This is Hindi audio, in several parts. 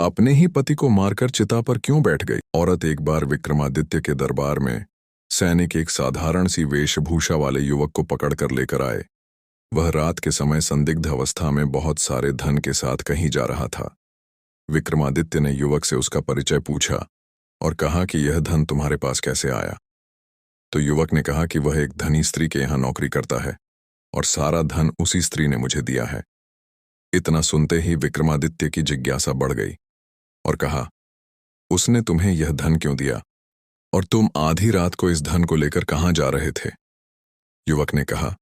अपने ही पति को मारकर चिता पर क्यों बैठ गई? औरत एक बार विक्रमादित्य के दरबार में सैनिक एक साधारण सी वेशभूषा वाले युवक को पकड़कर लेकर आए। वह रात के समय संदिग्ध अवस्था में बहुत सारे धन के साथ कहीं जा रहा था। विक्रमादित्य ने युवक से उसका परिचय पूछा और कहा कि यह धन तुम्हारे पास कैसे आया? तो युवक ने कहा कि वह एक धनी स्त्री के यहाँ नौकरी करता है और सारा धन उसी स्त्री ने मुझे दिया है। इतना सुनते ही विक्रमादित्य की जिज्ञासा बढ़ गई और कहा, उसने तुम्हें यह धन क्यों दिया और तुम आधी रात को इस धन को लेकर कहाँ जा रहे थे? युवक ने कहा,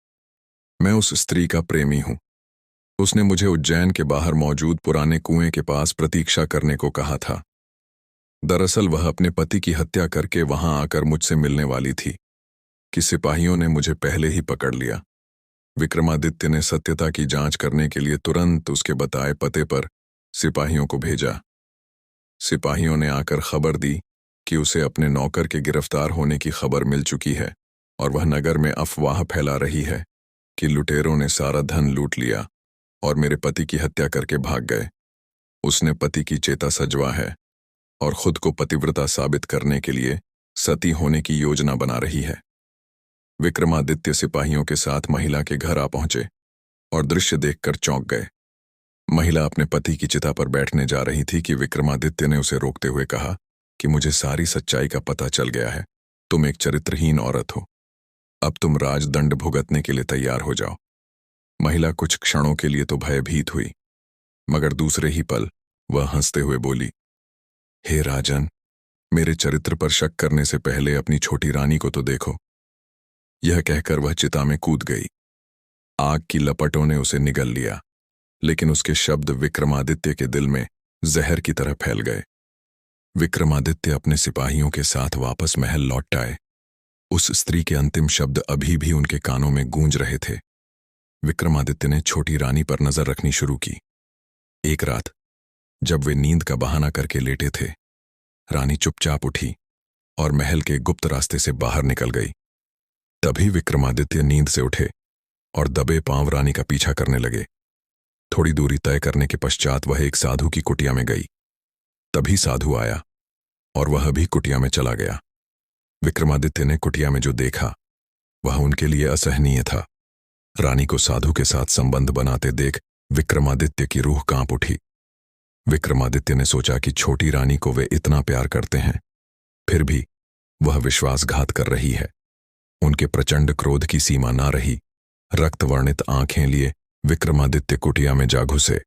मैं उस स्त्री का प्रेमी हूं। उसने मुझे उज्जैन के बाहर मौजूद पुराने कुएं के पास प्रतीक्षा करने को कहा था। दरअसल वह अपने पति की हत्या करके वहां आकर मुझसे मिलने वाली थी कि सिपाहियों ने मुझे पहले ही पकड़ लिया। विक्रमादित्य ने सत्यता की जांच करने के लिए तुरंत उसके बताए पते पर सिपाहियों को भेजा। सिपाहियों ने आकर खबर दी कि उसे अपने नौकर के गिरफ्तार होने की खबर मिल चुकी है और वह नगर में अफवाह फैला रही है कि लुटेरों ने सारा धन लूट लिया और मेरे पति की हत्या करके भाग गए। उसने पति की चेता सजवा है और खुद को पतिव्रता साबित करने के लिए सती होने की योजना बना रही है। विक्रमादित्य सिपाहियों के साथ महिला के घर आ पहुंचे और दृश्य देखकर चौंक गए। महिला अपने पति की चिता पर बैठने जा रही थी कि विक्रमादित्य ने उसे रोकते हुए कहा कि मुझे सारी सच्चाई का पता चल गया है। तुम एक चरित्रहीन औरत हो। अब तुम राजदंड भुगतने के लिए तैयार हो जाओ। महिला कुछ क्षणों के लिए तो भयभीत हुई, मगर दूसरे ही पल वह हंसते हुए बोली, हे राजन, मेरे चरित्र पर शक करने से पहले अपनी छोटी रानी को तो देखो। यह कहकर वह चिता में कूद गई। आग की लपटों ने उसे निगल लिया, लेकिन उसके शब्द विक्रमादित्य के दिल में जहर की तरह फैल गए। विक्रमादित्य अपने सिपाहियों के साथ वापस महल लौट आए। उस स्त्री के अंतिम शब्द अभी भी उनके कानों में गूंज रहे थे। विक्रमादित्य ने छोटी रानी पर नजर रखनी शुरू की। एक रात जब वे नींद का बहाना करके लेटे थे, रानी चुपचाप उठी और महल के गुप्त रास्ते से बाहर निकल गई। तभी विक्रमादित्य नींद से उठे और दबे पांव रानी का पीछा करने लगे। थोड़ी दूरी तय करने के पश्चात वह एक साधु की कुटिया में गई। तभी साधु आया और वह भी कुटिया में चला गया। विक्रमादित्य ने कुटिया में जो देखा वह उनके लिए असहनीय था। रानी को साधु के साथ संबंध बनाते देख विक्रमादित्य की रूह कांप उठी। विक्रमादित्य ने सोचा कि छोटी रानी को वे इतना प्यार करते हैं, फिर भी वह विश्वासघात कर रही है। उनके प्रचंड क्रोध की सीमा ना रही। रक्त वर्णित आंखें लिए विक्रमादित्य कुटिया में जा घुसे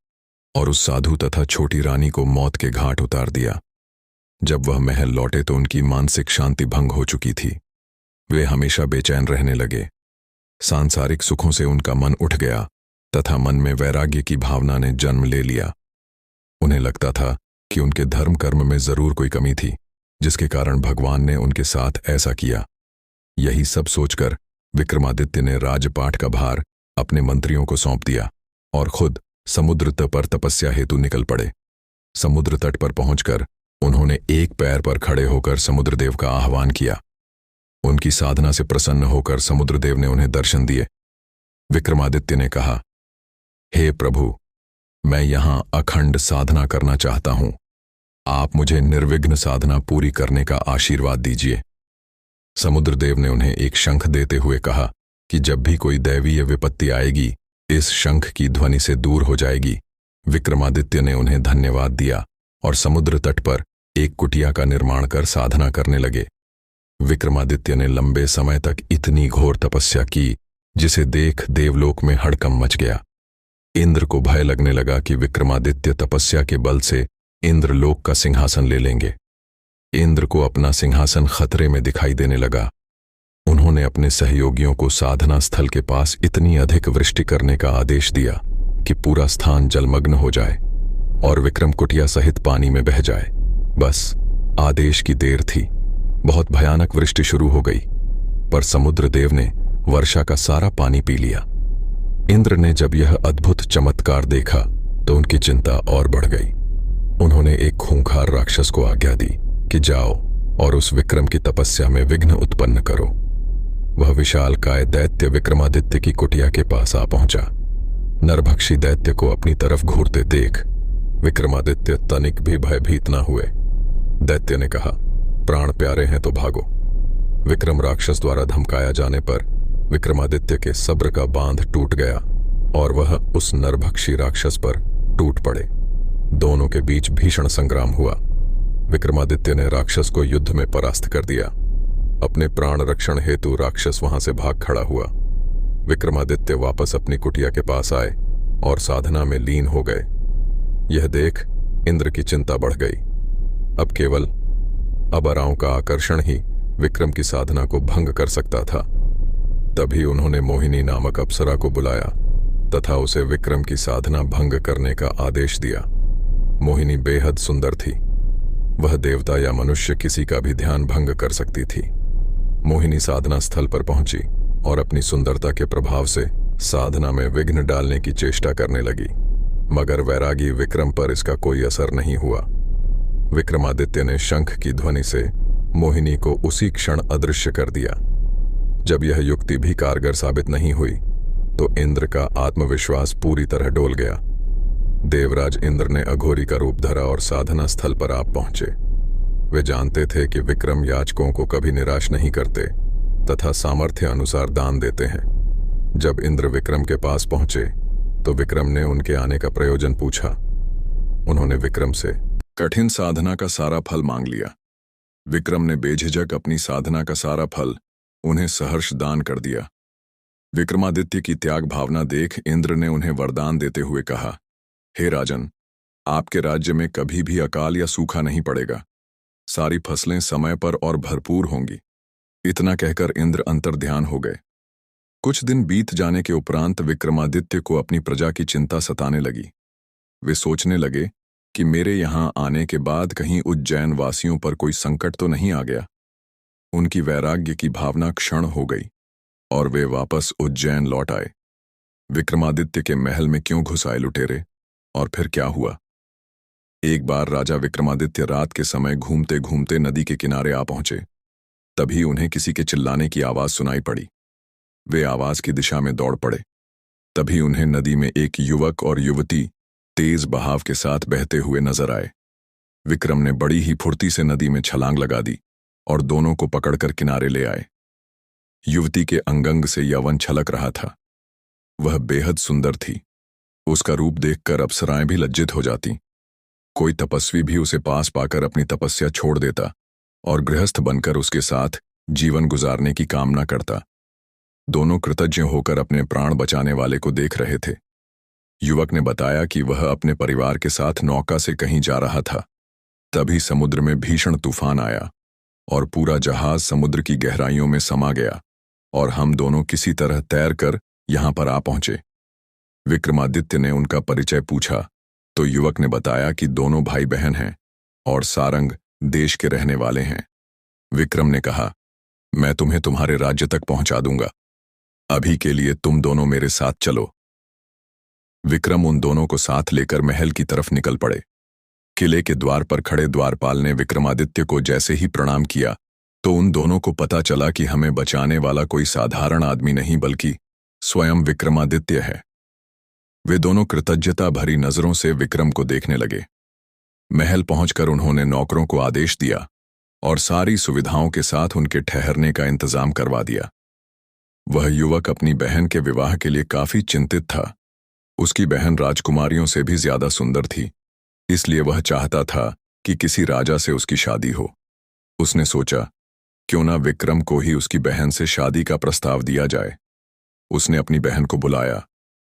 और उस साधु तथा छोटी रानी को मौत के घाट उतार दिया। जब वह महल लौटे तो उनकी मानसिक शांति भंग हो चुकी थी। वे हमेशा बेचैन रहने लगे। सांसारिक सुखों से उनका मन उठ गया तथा मन में वैराग्य की भावना ने जन्म ले लिया। उन्हें लगता था कि उनके धर्म कर्म में जरूर कोई कमी थी, जिसके कारण भगवान ने उनके साथ ऐसा किया। यही सब सोचकर विक्रमादित्य ने राजपाट का भार अपने मंत्रियों को सौंप दिया और खुद समुद्र तट पर तपस्या हेतु निकल पड़े। समुद्र तट पर पहुंचकर उन्होंने एक पैर पर खड़े होकर समुद्रदेव का आह्वान किया। उनकी साधना से प्रसन्न होकर समुद्रदेव ने उन्हें दर्शन दिए। विक्रमादित्य ने कहा, हे प्रभु, मैं यहां अखंड साधना करना चाहता हूं। आप मुझे निर्विघ्न साधना पूरी करने का आशीर्वाद दीजिए। समुद्रदेव ने उन्हें एक शंख देते हुए कहा कि जब भी कोई दैवीय विपत्ति आएगी, इस शंख की ध्वनि से दूर हो जाएगी। विक्रमादित्य ने उन्हें धन्यवाद दिया और समुद्र तट पर एक कुटिया का निर्माण कर साधना करने लगे। विक्रमादित्य ने लंबे समय तक इतनी घोर तपस्या की जिसे देख देवलोक में हड़कंप मच गया। इंद्र को भय लगने लगा कि विक्रमादित्य तपस्या के बल से इंद्रलोक का सिंहासन ले लेंगे। इंद्र को अपना सिंहासन खतरे में दिखाई देने लगा। उन्होंने अपने सहयोगियों को साधना स्थल के पास इतनी अधिक वृष्टि करने का आदेश दिया कि पूरा स्थान जलमग्न हो जाए और विक्रम कुटिया सहित पानी में बह जाए। बस आदेश की देर थी। बहुत भयानक वृष्टि शुरू हो गई, पर समुद्रदेव ने वर्षा का सारा पानी पी लिया। इंद्र ने जब यह अद्भुत चमत्कार देखा तो उनकी चिंता और बढ़ गई। उन्होंने एक खूंखार राक्षस को आज्ञा दी कि जाओ और उस विक्रम की तपस्या में विघ्न उत्पन्न करो। वह विशालकाय दैत्य विक्रमादित्य की कुटिया के पास आ पहुंचा। नरभक्षी दैत्य को अपनी तरफ घूरते देख विक्रमादित्य तनिक भी भयभीत न हुए। दैत्य ने कहा, प्राण प्यारे हैं तो भागो। विक्रम राक्षस द्वारा धमकाया जाने पर विक्रमादित्य के सब्र का बांध टूट गया और वह उस नरभक्षी राक्षस पर टूट पड़े। दोनों के बीच भीषण संग्राम हुआ। विक्रमादित्य ने राक्षस को युद्ध में परास्त कर दिया। अपने प्राण रक्षण हेतु राक्षस वहां से भाग खड़ा हुआ। विक्रमादित्य वापस अपनी कुटिया के पास आए और साधना में लीन हो गए। यह देख इंद्र की चिंता बढ़ गई। अब केवल अबराओं का आकर्षण ही विक्रम की साधना को भंग कर सकता था। तभी उन्होंने मोहिनी नामक अप्सरा को बुलाया तथा उसे विक्रम की साधना भंग करने का आदेश दिया। मोहिनी बेहद सुंदर थी। वह देवता या मनुष्य किसी का भी ध्यान भंग कर सकती थी। मोहिनी साधना स्थल पर पहुंची और अपनी सुंदरता के प्रभाव से साधना में विघ्न डालने की चेष्टा करने लगी, मगर वैरागी विक्रम पर इसका कोई असर नहीं हुआ। विक्रमादित्य ने शंख की ध्वनि से मोहिनी को उसी क्षण अदृश्य कर दिया। जब यह युक्ति भी कारगर साबित नहीं हुई तो इंद्र का आत्मविश्वास पूरी तरह डोल गया। देवराज इंद्र ने अघोरी का रूप धरा और साधना स्थल पर आप पहुंचे। वे जानते थे कि विक्रम याचकों को कभी निराश नहीं करते तथा सामर्थ्य अनुसार दान देते हैं। जब इंद्र विक्रम के पास पहुंचे तो विक्रम ने उनके आने का प्रयोजन पूछा। उन्होंने विक्रम से कठिन साधना का सारा फल मांग लिया। विक्रम ने बेझिझक अपनी साधना का सारा फल उन्हें सहर्ष दान कर दिया। विक्रमादित्य की त्याग भावना देख इंद्र ने उन्हें वरदान देते हुए कहा, हे राजन, आपके राज्य में कभी भी अकाल या सूखा नहीं पड़ेगा। सारी फसलें समय पर और भरपूर होंगी। इतना कहकर इंद्र अंतर्ध्यान हो गए। कुछ दिन बीत जाने के उपरांत विक्रमादित्य को अपनी प्रजा की चिंता सताने लगी। वे सोचने लगे कि मेरे यहां आने के बाद कहीं उज्जैन वासियों पर कोई संकट तो नहीं आ गया। उनकी वैराग्य की भावना क्षण हो गई और वे वापस उज्जैन लौट आए। विक्रमादित्य के महल में क्यों घुस आए लुटेरे, और फिर क्या हुआ? एक बार राजा विक्रमादित्य रात के समय घूमते घूमते नदी के किनारे आ पहुंचे। तभी उन्हें किसी के चिल्लाने की आवाज सुनाई पड़ी। वे आवाज की दिशा में दौड़ पड़े। तभी उन्हें नदी में एक युवक और युवती तेज बहाव के साथ बहते हुए नजर आए। विक्रम ने बड़ी ही फुर्ती से नदी में छलांग लगा दी और दोनों को पकड़कर किनारे ले आए। युवती के अंगंग से यौवन छलक रहा था। वह बेहद सुंदर थी। उसका रूप देखकर अप्सराएं भी लज्जित हो जाती। कोई तपस्वी भी उसे पास पाकर अपनी तपस्या छोड़ देता और गृहस्थ बनकर उसके साथ जीवन गुजारने की कामना करता। दोनों कृतज्ञ होकर अपने प्राण बचाने वाले को देख रहे थे। युवक ने बताया कि वह अपने परिवार के साथ नौका से कहीं जा रहा था। तभी समुद्र में भीषण तूफान आया और पूरा जहाज समुद्र की गहराइयों में समा गया और हम दोनों किसी तरह तैरकर यहां पर आ पहुंचे। विक्रमादित्य ने उनका परिचय पूछा तो युवक ने बताया कि दोनों भाई बहन हैं और सारंग देश के रहने वाले हैं। विक्रम ने कहा, मैं तुम्हें तुम्हारे राज्य तक पहुंचा दूंगा। अभी के लिए तुम दोनों मेरे साथ चलो। विक्रम उन दोनों को साथ लेकर महल की तरफ निकल पड़े। किले के द्वार पर खड़े द्वारपाल ने विक्रमादित्य को जैसे ही प्रणाम किया तो उन दोनों को पता चला कि हमें बचाने वाला कोई साधारण आदमी नहीं बल्कि स्वयं विक्रमादित्य है। वे दोनों कृतज्ञता भरी नजरों से विक्रम को देखने लगे। महल पहुंचकर उन्होंने नौकरों को आदेश दिया और सारी सुविधाओं के साथ उनके ठहरने का इंतजाम करवा दिया। वह युवक अपनी बहन के विवाह के लिए काफी चिंतित था। उसकी बहन राजकुमारियों से भी ज्यादा सुंदर थी, इसलिए वह चाहता था कि किसी राजा से उसकी शादी हो। उसने सोचा, क्यों ना विक्रम को ही उसकी बहन से शादी का प्रस्ताव दिया जाए। उसने अपनी बहन को बुलाया।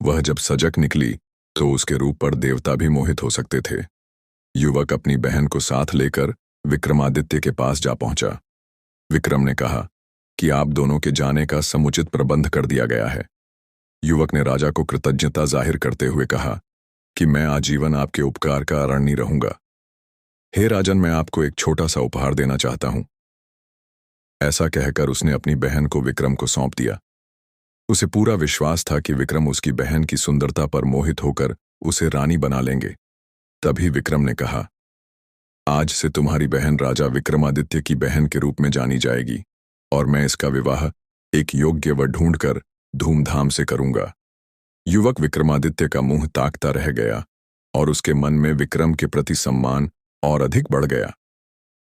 वह जब सजग निकली तो उसके रूप पर देवता भी मोहित हो सकते थे। युवक अपनी बहन को साथ लेकर विक्रमादित्य के पास जा पहुंचा। विक्रम ने कहा कि आप दोनों के जाने का समुचित प्रबंध कर दिया गया है। युवक ने राजा को कृतज्ञता जाहिर करते हुए कहा कि मैं आजीवन आपके उपकार का ऋणी रहूंगा। हे राजन, मैं आपको एक छोटा सा उपहार देना चाहता हूं। ऐसा कहकर उसने अपनी बहन को विक्रम को सौंप दिया। उसे पूरा विश्वास था कि विक्रम उसकी बहन की सुंदरता पर मोहित होकर उसे रानी बना लेंगे। तभी विक्रम ने कहा, आज से तुम्हारी बहन राजा विक्रमादित्य की बहन के रूप में जानी जाएगी और मैं इसका विवाह एक योग्य व ढूंढकर धूमधाम से करूंगा। युवक विक्रमादित्य का मुंह ताकता रह गया और उसके मन में विक्रम के प्रति सम्मान और अधिक बढ़ गया।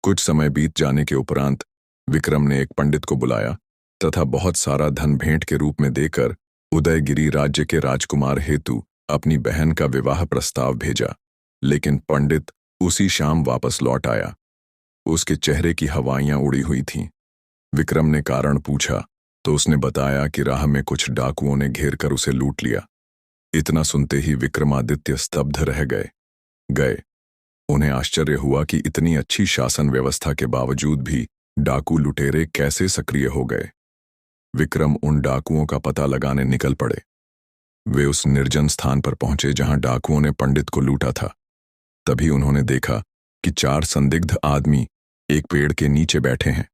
कुछ समय बीत जाने के उपरांत विक्रम ने एक पंडित को बुलाया तथा बहुत सारा धन भेंट के रूप में देकर उदयगिरी राज्य के राजकुमार हेतु अपनी बहन का विवाह प्रस्ताव भेजा। लेकिन पंडित उसी शाम वापस लौट आया। उसके चेहरे की हवाइयां उड़ी हुई थीं। विक्रम ने कारण पूछा तो उसने बताया कि राह में कुछ डाकुओं ने घेर कर उसे लूट लिया। इतना सुनते ही विक्रमादित्य स्तब्ध रह गए। उन्हें आश्चर्य हुआ कि इतनी अच्छी शासन व्यवस्था के बावजूद भी डाकू लुटेरे कैसे सक्रिय हो गए। विक्रम उन डाकुओं का पता लगाने निकल पड़े। वे उस निर्जन स्थान पर पहुंचे जहां डाकुओं ने पंडित को लूटा था। तभी उन्होंने देखा कि 4 संदिग्ध आदमी एक पेड़ के नीचे बैठे हैं।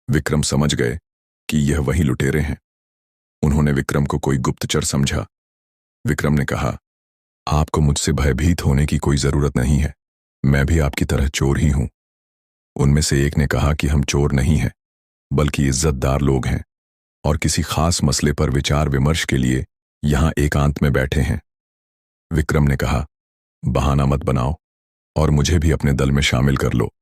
विक्रम समझ गए कि यह वही लुटेरे हैं। उन्होंने विक्रम को कोई गुप्तचर समझा। विक्रम ने कहा, आपको मुझसे भयभीत होने की कोई जरूरत नहीं है, मैं भी आपकी तरह चोर ही हूं। उनमें से एक ने कहा कि हम चोर नहीं हैं, बल्कि इज्जतदार लोग हैं और किसी खास मसले पर विचार विमर्श के लिए यहां एकांत में बैठे हैं। विक्रम ने कहा, बहाना मत बनाओ और मुझे भी अपने दल में शामिल कर लो।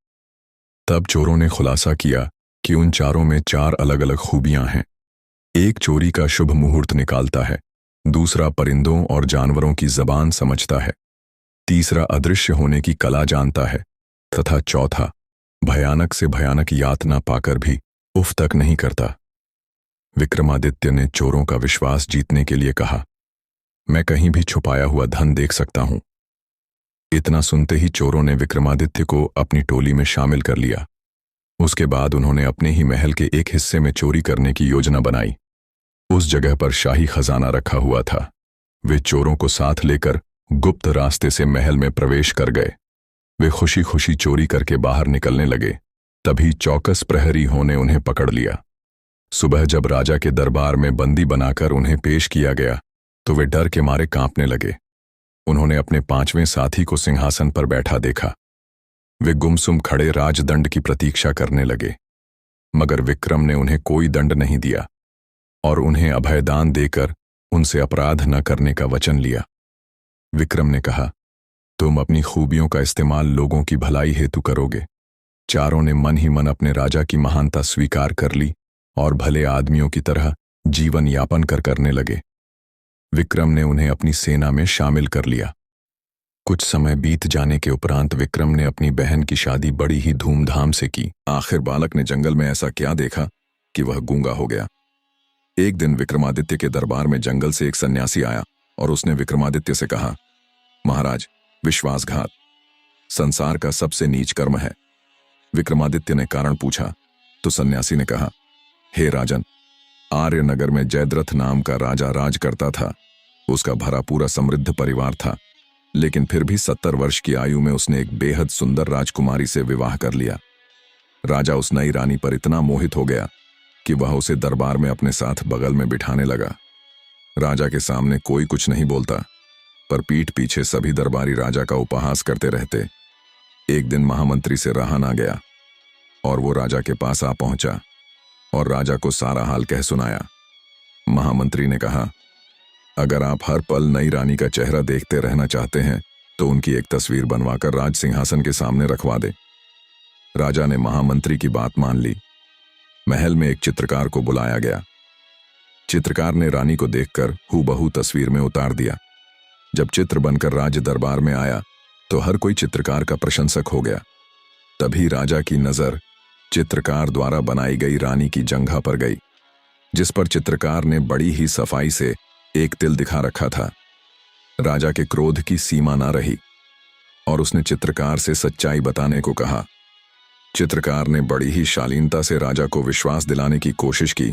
तब चोरों ने खुलासा किया कि उन चारों में 4 अलग अलग खूबियां हैं। एक चोरी का शुभ मुहूर्त निकालता है, दूसरा परिंदों और जानवरों की जबान समझता है, तीसरा अदृश्य होने की कला जानता है तथा चौथा भयानक से भयानक यातना पाकर भी उफ तक नहीं करता। विक्रमादित्य ने चोरों का विश्वास जीतने के लिए कहा, मैं कहीं भी छुपाया हुआ धन देख सकता हूं। इतना सुनते ही चोरों ने विक्रमादित्य को अपनी टोली में शामिल कर लिया। उसके बाद उन्होंने अपने ही महल के एक हिस्से में चोरी करने की योजना बनाई। उस जगह पर शाही खजाना रखा हुआ था। वे चोरों को साथ लेकर गुप्त रास्ते से महल में प्रवेश कर गए। वे खुशी खुशी चोरी करके बाहर निकलने लगे। तभी चौकस प्रहरियों ने उन्हें पकड़ लिया। सुबह जब राजा के दरबार में बंदी बनाकर उन्हें पेश किया गया तो वे डर के मारे कांपने लगे। उन्होंने अपने 5वें साथी को सिंहासन पर बैठा देखा। वे गुमसुम खड़े राजदंड की प्रतीक्षा करने लगे, मगर विक्रम ने उन्हें कोई दंड नहीं दिया और उन्हें अभयदान देकर उनसे अपराध न करने का वचन लिया। विक्रम ने कहा, तुम अपनी खूबियों का इस्तेमाल लोगों की भलाई हेतु करोगे। चारों ने मन ही मन अपने राजा की महानता स्वीकार कर ली और भले आदमियों की तरह जीवन यापन करने लगे। विक्रम ने उन्हें अपनी सेना में शामिल कर लिया। कुछ समय बीत जाने के उपरांत विक्रम ने अपनी बहन की शादी बड़ी ही धूमधाम से की। आखिर बालक ने जंगल में ऐसा क्या देखा कि वह गूंगा हो गया। एक दिन विक्रमादित्य के दरबार में जंगल से एक सन्यासी आया और उसने विक्रमादित्य से कहा, महाराज, विश्वासघात संसार का सबसे नीच कर्म है। विक्रमादित्य ने कारण पूछा तो सन्यासी ने कहा, हे राजन, आर्यनगर में जयद्रथ नाम का राजा राज करता था। उसका भरा पूरा समृद्ध परिवार था, लेकिन फिर भी 70 वर्ष की आयु में उसने एक बेहद सुंदर राजकुमारी से विवाह कर लिया। राजा उस नई रानी पर इतना मोहित हो गया कि वह उसे दरबार में अपने साथ बगल में बिठाने लगा। राजा के सामने कोई कुछ नहीं बोलता, पर पीठ पीछे सभी दरबारी राजा का उपहास करते रहते। एक दिन महामंत्री से रहा ना गया और वो राजा के पास आ पहुंचा और राजा को सारा हाल कह सुनाया। महामंत्री ने कहा, अगर आप हर पल नई रानी का चेहरा देखते रहना चाहते हैं तो उनकी एक तस्वीर बनवाकर राज सिंहासन के सामने रखवा दे। राजा ने महामंत्री की बात मान ली। महल में एक चित्रकार को बुलाया गया। चित्रकार ने रानी को देखकर हूबहू तस्वीर में उतार दिया। जब चित्र बनकर राज दरबार में आया तो हर कोई चित्रकार का प्रशंसक हो गया। तभी राजा की नजर चित्रकार द्वारा बनाई गई रानी की जंघा पर गई, जिस पर चित्रकार ने बड़ी ही सफाई से एक तिल दिखा रखा था। राजा के क्रोध की सीमा ना रही और उसने चित्रकार से सच्चाई बताने को कहा। चित्रकार ने बड़ी ही शालीनता से राजा को विश्वास दिलाने की कोशिश की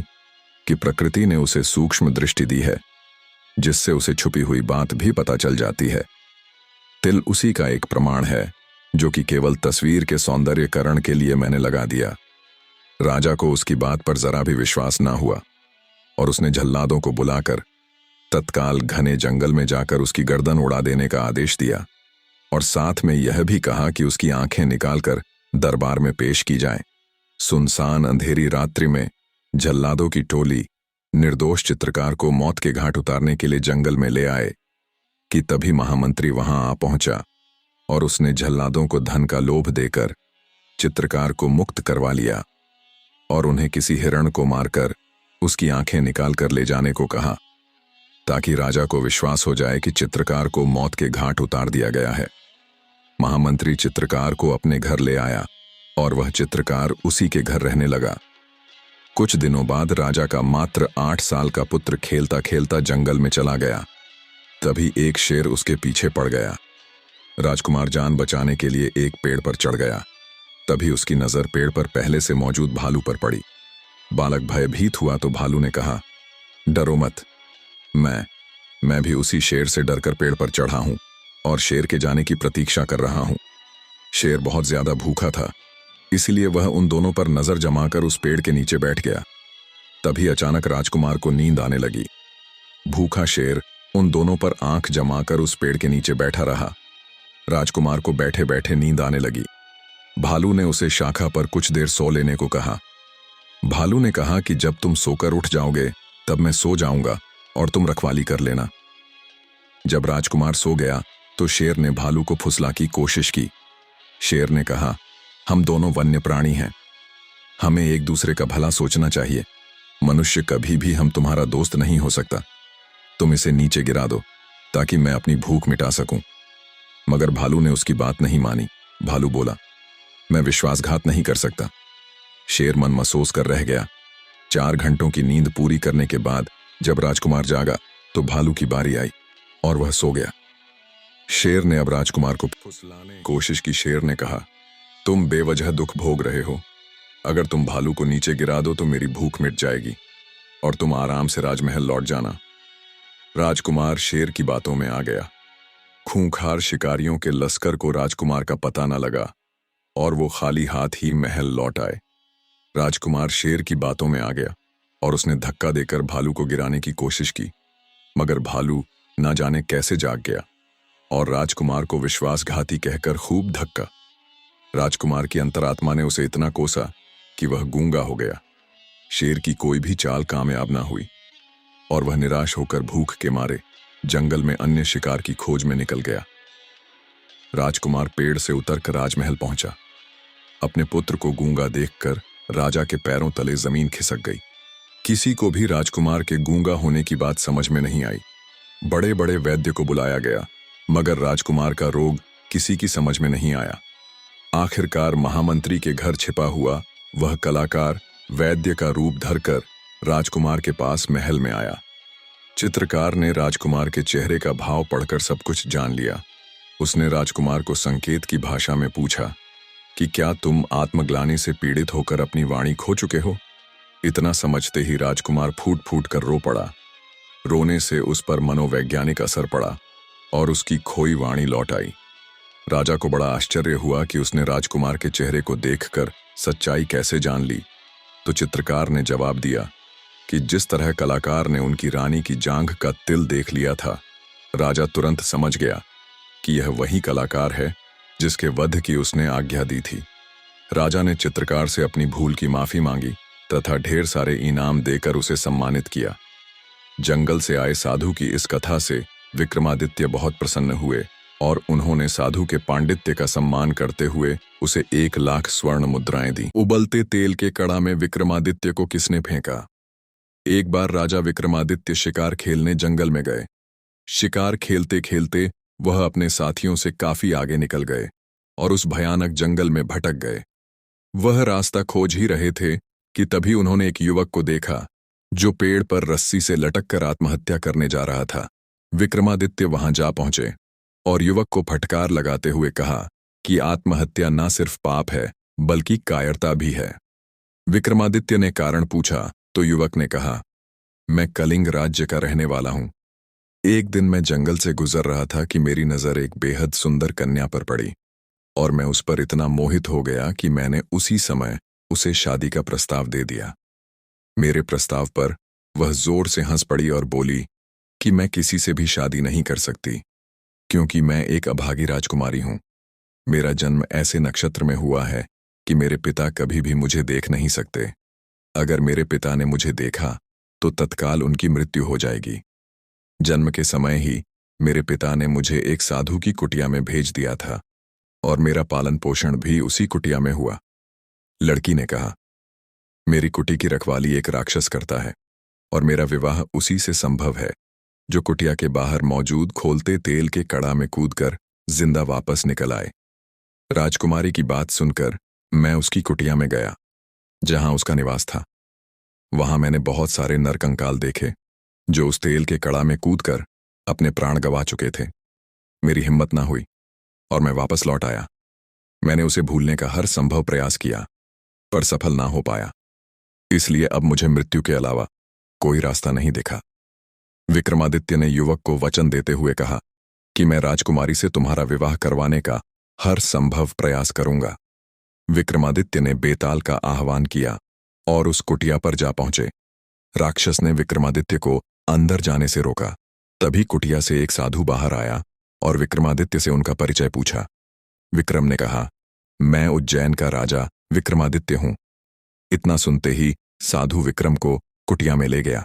कि प्रकृति ने उसे सूक्ष्म दृष्टि दी है, जिससे उसे छुपी हुई बात भी पता चल जाती है। तिल उसी का एक प्रमाण है जो कि केवल तस्वीर के सौंदर्यकरण के लिए मैंने लगा दिया। राजा को उसकी बात पर जरा भी विश्वास ना हुआ और उसने जल्लादों को बुलाकर तत्काल घने जंगल में जाकर उसकी गर्दन उड़ा देने का आदेश दिया और साथ में यह भी कहा कि उसकी आंखें निकालकर दरबार में पेश की जाएं। सुनसान अंधेरी रात्रि में जल्लादों की टोली निर्दोष चित्रकार को मौत के घाट उतारने के लिए जंगल में ले आए। कि तभी महामंत्री वहां आ पहुंचा और उसने जल्लादों को धन का लोभ देकर चित्रकार को मुक्त करवा लिया और उन्हें किसी हिरण को मारकर उसकी आंखें निकाल कर ले जाने को कहा, ताकि राजा को विश्वास हो जाए कि चित्रकार को मौत के घाट उतार दिया गया है। महामंत्री चित्रकार को अपने घर ले आया और वह चित्रकार उसी के घर रहने लगा। कुछ दिनों बाद राजा का मात्र 8 साल का पुत्र खेलता खेलता जंगल में चला गया। तभी एक शेर उसके पीछे पड़ गया। राजकुमार जान बचाने के लिए एक पेड़ पर चढ़ गया। तभी उसकी नजर पेड़ पर पहले से मौजूद भालू पर पड़ी। बालक भयभीत हुआ तो भालू ने कहा, डरो मत, मैं भी उसी शेर से डरकर पेड़ पर चढ़ा हूं और शेर के जाने की प्रतीक्षा कर रहा हूं। शेर बहुत ज्यादा भूखा था, इसलिए वह उन दोनों पर नजर जमाकर उस पेड़ के नीचे बैठ गया। तभी अचानक राजकुमार को नींद आने लगी। भूखा शेर उन दोनों पर आंख जमाकर उस पेड़ के नीचे बैठा रहा। राजकुमार को बैठे बैठे नींद आने लगी। भालू ने उसे शाखा पर कुछ देर सो लेने को कहा। भालू ने कहा कि जब तुम सोकर उठ जाओगे तब मैं सो जाऊंगा और तुम रखवाली कर लेना। जब राजकुमार सो गया तो शेर ने भालू को फुसला की कोशिश की। शेर ने कहा, हम दोनों वन्य प्राणी हैं, हमें एक दूसरे का भला सोचना चाहिए। मनुष्य कभी भी हम तुम्हारा दोस्त नहीं हो सकता। तुम इसे नीचे गिरा दो ताकि मैं अपनी भूख मिटा सकूं। मगर भालू ने उसकी बात नहीं मानी। भालू बोला, मैं विश्वासघात नहीं कर सकता। शेर मन महसूस कर रह गया। 4 घंटों की नींद पूरी करने के बाद जब राजकुमार जागा तो भालू की बारी आई और वह सो गया। शेर ने अब राजकुमार को फुसलाने की कोशिश की। शेर ने कहा, तुम बेवजह दुख भोग रहे हो। अगर तुम भालू को नीचे गिरा दो तो मेरी भूख मिट जाएगी और तुम आराम से राजमहल लौट जाना। राजकुमार शेर की बातों में आ गया। खूंखार शिकारियों के लश्कर को राजकुमार का पता न लगा और वो खाली हाथ ही महल लौट आए। राजकुमार शेर की बातों में आ गया और उसने धक्का देकर भालू को गिराने की कोशिश की, मगर भालू न जाने कैसे जाग गया और राजकुमार को विश्वासघाती कहकर खूब धक्का। राजकुमार की अंतरात्मा ने उसे इतना कोसा कि वह गूंगा हो गया। शेर की कोई भी चाल कामयाब ना हुई और वह निराश होकर भूख के मारे जंगल में अन्य शिकार की खोज में निकल गया। राजकुमार पेड़ से उतरकर राजमहल पहुंचा। अपने पुत्र को गूंगा देखकर राजा के पैरों तले जमीन खिसक गई। किसी को भी राजकुमार के गूंगा होने की बात समझ में नहीं आई। बड़े बड़े वैद्य को बुलाया गया, मगर राजकुमार का रोग किसी की समझ में नहीं आया। आखिरकार महामंत्री के घर छिपा हुआ वह कलाकार वैद्य का रूप धरकर राजकुमार के पास महल में आया। चित्रकार ने राजकुमार के चेहरे का भाव पढ़कर सब कुछ जान लिया। उसने राजकुमार को संकेत की भाषा में पूछा कि क्या तुम आत्मग्लानि से पीड़ित होकर अपनी वाणी खो चुके हो? इतना समझते ही राजकुमार फूट फूट कर रो पड़ा। रोने से उस पर मनोवैज्ञानिक असर पड़ा और उसकी खोई वाणी लौट आई। राजा को बड़ा आश्चर्य हुआ कि उसने राजकुमार के चेहरे को देखकर सच्चाई कैसे जान ली। तो चित्रकार ने जवाब दिया कि जिस तरह कलाकार ने उनकी रानी की जांघ का तिल देख लिया था, राजा तुरंत समझ गया कि यह वही कलाकार है जिसके वध की उसने आज्ञा दी थी। राजा ने चित्रकार से अपनी भूल की माफी मांगी तथा ढेर सारे इनाम देकर उसे सम्मानित किया। जंगल से आए साधु की इस कथा से विक्रमादित्य बहुत प्रसन्न हुए और उन्होंने साधु के पांडित्य का सम्मान करते हुए उसे 1 लाख स्वर्ण मुद्राएं दी। उबलते तेल के कड़ा में विक्रमादित्य को किसने फेंका? एक बार राजा विक्रमादित्य शिकार खेलने जंगल में गए। शिकार खेलते खेलते वह अपने साथियों से काफी आगे निकल गए और उस भयानक जंगल में भटक गए। वह रास्ता खोज ही रहे थे कि तभी उन्होंने एक युवक को देखा जो पेड़ पर रस्सी से लटक कर आत्महत्या करने जा रहा था। विक्रमादित्य वहां जा पहुंचे और युवक को फटकार लगाते हुए कहा कि आत्महत्या न सिर्फ पाप है बल्कि कायरता भी है। विक्रमादित्य ने कारण पूछा तो युवक ने कहा, मैं कलिंग राज्य का रहने वाला हूं। एक दिन मैं जंगल से गुजर रहा था कि मेरी नजर एक बेहद सुंदर कन्या पर पड़ी और मैं उस पर इतना मोहित हो गया कि मैंने उसी समय उसे शादी का प्रस्ताव दे दिया। मेरे प्रस्ताव पर वह जोर से हंस पड़ी और बोली कि मैं किसी से भी शादी नहीं कर सकती क्योंकि मैं एक अभागी राजकुमारी हूं। मेरा जन्म ऐसे नक्षत्र में हुआ है कि मेरे पिता कभी भी मुझे देख नहीं सकते। अगर मेरे पिता ने मुझे देखा तो तत्काल उनकी मृत्यु हो जाएगी। जन्म के समय ही मेरे पिता ने मुझे एक साधु की कुटिया में भेज दिया था और मेरा पालन पोषण भी उसी कुटिया में हुआ। लड़की ने कहा, मेरी कुटी की रखवाली एक राक्षस करता है और मेरा विवाह उसी से संभव है जो कुटिया के बाहर मौजूद खोलते तेल के कड़ा में कूदकर जिंदा वापस निकल आए। राजकुमारी की बात सुनकर मैं उसकी कुटिया में गया जहां उसका निवास था। वहां मैंने बहुत सारे नरकंकाल देखे जो उस तेल के कड़ा में कूदकर अपने प्राण गंवा चुके थे। मेरी हिम्मत ना हुई और मैं वापस लौट आया। मैंने उसे भूलने का हर संभव प्रयास किया पर सफल ना हो पाया, इसलिए अब मुझे मृत्यु के अलावा कोई रास्ता नहीं दिखा। विक्रमादित्य ने युवक को वचन देते हुए कहा कि मैं राजकुमारी से तुम्हारा विवाह करवाने का हर संभव प्रयास करूंगा। विक्रमादित्य ने बेताल का आह्वान किया और उस कुटिया पर जा पहुंचे। राक्षस ने विक्रमादित्य को अंदर जाने से रोका। तभी कुटिया से एक साधु बाहर आया और विक्रमादित्य से उनका परिचय पूछा। विक्रम ने कहा, मैं उज्जैन का राजा विक्रमादित्य हूं। इतना सुनते ही साधु विक्रम को कुटिया में ले गया।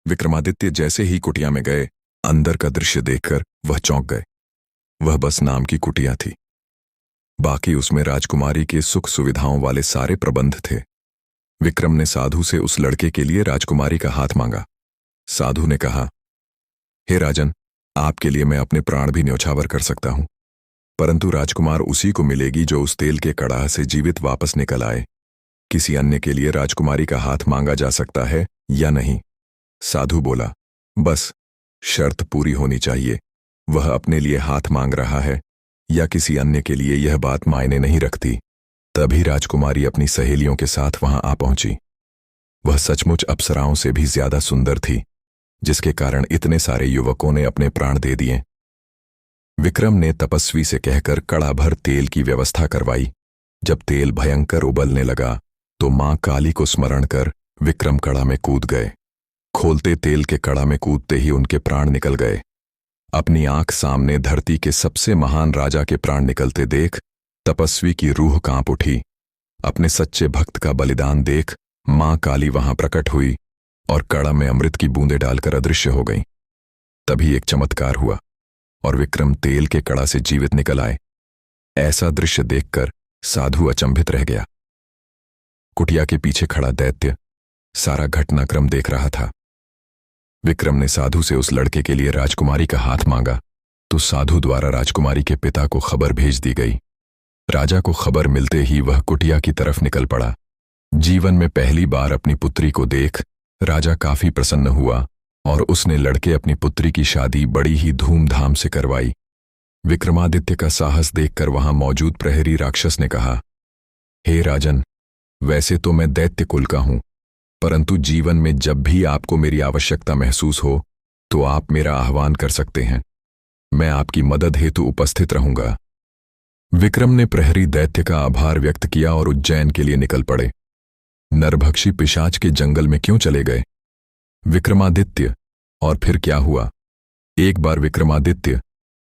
विक्रमादित्य जैसे ही कुटिया में गए, अंदर का दृश्य देखकर वह चौंक गए। वह बस नाम की कुटिया थी, बाकी उसमें राजकुमारी के सुख सुविधाओं वाले सारे प्रबंध थे। विक्रम ने साधु से उस लड़के के लिए राजकुमारी का हाथ मांगा। साधु ने कहा, हे राजन, आपके लिए मैं अपने प्राण भी न्यौछावर कर सकता हूं, परंतु राजकुमार उसी को मिलेगी जो उस तेल के कड़ाह से जीवित वापस निकल आए। किसी अन्य के लिए राजकुमारी का हाथ मांगा जा सकता है या नहीं? साधु बोला, बस शर्त पूरी होनी चाहिए। वह अपने लिए हाथ मांग रहा है या किसी अन्य के लिए, यह बात मायने नहीं रखती। तभी राजकुमारी अपनी सहेलियों के साथ वहां आ पहुंची। वह सचमुच अप्सराओं से भी ज्यादा सुंदर थी, जिसके कारण इतने सारे युवकों ने अपने प्राण दे दिए। विक्रम ने तपस्वी से कहकर कड़ा भर तेल की व्यवस्था करवाई। जब तेल भयंकर उबलने लगा तो मां काली को स्मरण कर विक्रम कड़ा में कूद गए। खोलते तेल के कड़ा में कूदते ही उनके प्राण निकल गए। अपनी आंख सामने धरती के सबसे महान राजा के प्राण निकलते देख तपस्वी की रूह कांप उठी। अपने सच्चे भक्त का बलिदान देख मां काली वहां प्रकट हुई और कड़ा में अमृत की बूंदें डालकर अदृश्य हो गईं। तभी एक चमत्कार हुआ और विक्रम तेल के कड़ा से जीवित निकल आए। ऐसा दृश्य देखकर साधु अचंभित रह गया। कुटिया के पीछे खड़ा दैत्य सारा घटनाक्रम देख रहा था। विक्रम ने साधु से उस लड़के के लिए राजकुमारी का हाथ मांगा तो साधु द्वारा राजकुमारी के पिता को खबर भेज दी गई। राजा को खबर मिलते ही वह कुटिया की तरफ निकल पड़ा। जीवन में पहली बार अपनी पुत्री को देख राजा काफी प्रसन्न हुआ और उसने लड़के अपनी पुत्री की शादी बड़ी ही धूमधाम से करवाई। विक्रमादित्य का साहस देखकर वहां मौजूद प्रहरी राक्षस ने कहा, हे राजन, वैसे तो मैं दैत्य कुल का हूं, परंतु जीवन में जब भी आपको मेरी आवश्यकता महसूस हो तो आप मेरा आह्वान कर सकते हैं। मैं आपकी मदद हेतु उपस्थित रहूंगा। विक्रम ने प्रहरी दैत्य का आभार व्यक्त किया और उज्जैन के लिए निकल पड़े। नरभक्षी पिशाच के जंगल में क्यों चले गए? विक्रमादित्य और फिर क्या हुआ? एक बार विक्रमादित्य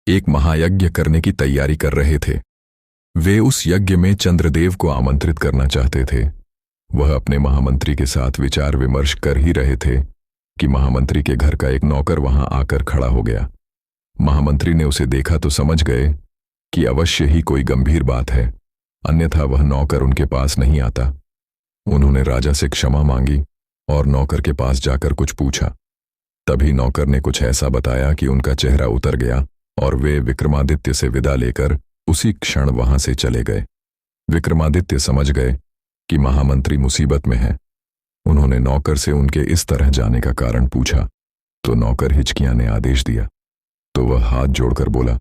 एक महायज्ञ करने की तैयारी कर रहे थे। वे उस यज्ञ में चंद्रदेव को आमंत्रित करना चाहते थे। वह अपने महामंत्री के साथ विचार विमर्श कर ही रहे थे कि महामंत्री के घर का एक नौकर वहां आकर खड़ा हो गया। महामंत्री ने उसे देखा तो समझ गए कि अवश्य ही कोई गंभीर बात है, अन्यथा वह नौकर उनके पास नहीं आता। उन्होंने राजा से क्षमा मांगी और नौकर के पास जाकर कुछ पूछा। तभी नौकर ने कुछ ऐसा बताया कि उनका चेहरा उतर गया और वे विक्रमादित्य से विदा लेकर उसी क्षण वहां से चले गए। विक्रमादित्य समझ गए कि महामंत्री मुसीबत में है। उन्होंने नौकर से उनके इस तरह जाने का कारण पूछा तो नौकर हिचकियां आदेश दिया तो वह हाथ जोड़कर बोला